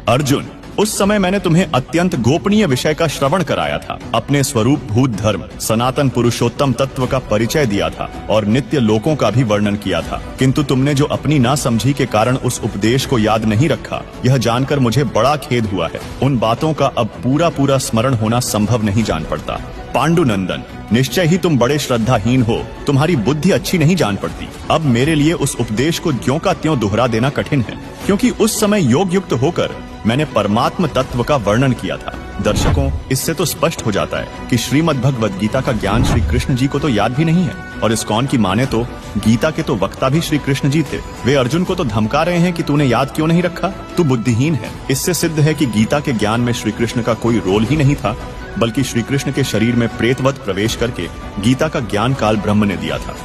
अर्जुन, उस समय मैंने तुम्हें अत्यंत गोपनीय विषय का श्रवण कराया था, अपने स्वरूप भूत धर्म, सनातन पुरुषोत्तम तत्व का परिचय दिया था और नित्य लोकों का भी वर्णन किया था। किंतु तुमने जो अपनी नासमझी के कारण उस उपदेश को याद नहीं रखा, यह जानकर मुझे बड़ा खेद हुआ है। उन बातों का अब पूरा स्मरण होना संभव नहीं जान पड़ता। पांडुनंदन, निश्चय ही तुम बड़े श्रद्धाहीन हो, तुम्हारी बुद्धि अच्छी नहीं जान पड़ती। अब मेरे लिए उस उपदेश को ज्यों का त्यों दोहरा देना कठिन है, क्योंकि उस समय योग युक्त होकर मैंने परमात्म तत्व का वर्णन किया था। दर्शकों, इससे तो स्पष्ट हो जाता है कि श्रीमद् भगवद गीता का ज्ञान श्री कृष्ण जी को तो याद भी नहीं है, और इस्कॉन की माने तो गीता के तो वक्ता भी श्री कृष्ण जी थे। वे अर्जुन को तो धमका रहे हैं कि तूने याद क्यों नहीं रखा, तू बुद्धिहीन है। इससे सिद्ध है कि गीता के ज्ञान में श्री कृष्ण का कोई रोल ही नहीं था, बल्कि श्री कृष्ण के शरीर में प्रेतवत प्रवेश करके गीता का ज्ञान काल ब्रह्म ने दिया था।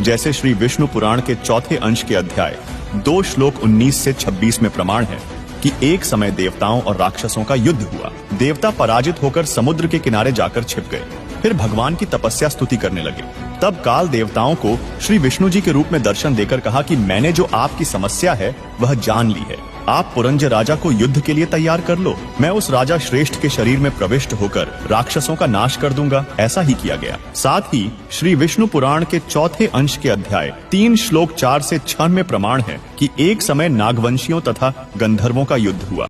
जैसे श्री विष्णु पुराण के चौथे अंश के अध्याय 2 श्लोक 19 से 26 में प्रमाण है कि एक समय देवताओं और राक्षसों का युद्ध हुआ। देवता पराजित होकर समुद्र के किनारे जाकर छिप गए, फिर भगवान की तपस्या स्तुति करने लगे। तब काल देवताओं को श्री विष्णु जी के रूप में दर्शन देकर कहा कि मैंने जो आपकी समस्या है वह जान ली है। आप पुरंज राजा को युद्ध के लिए तैयार कर लो, मैं उस राजा श्रेष्ठ के शरीर में प्रविष्ट होकर राक्षसों का नाश कर दूंगा। ऐसा ही किया गया। साथ ही श्री विष्णु पुराण के चौथे अंश के अध्याय 3 श्लोक 4 से 6 में प्रमाण है कि एक समय नागवंशियों तथा गंधर्वों का युद्ध हुआ।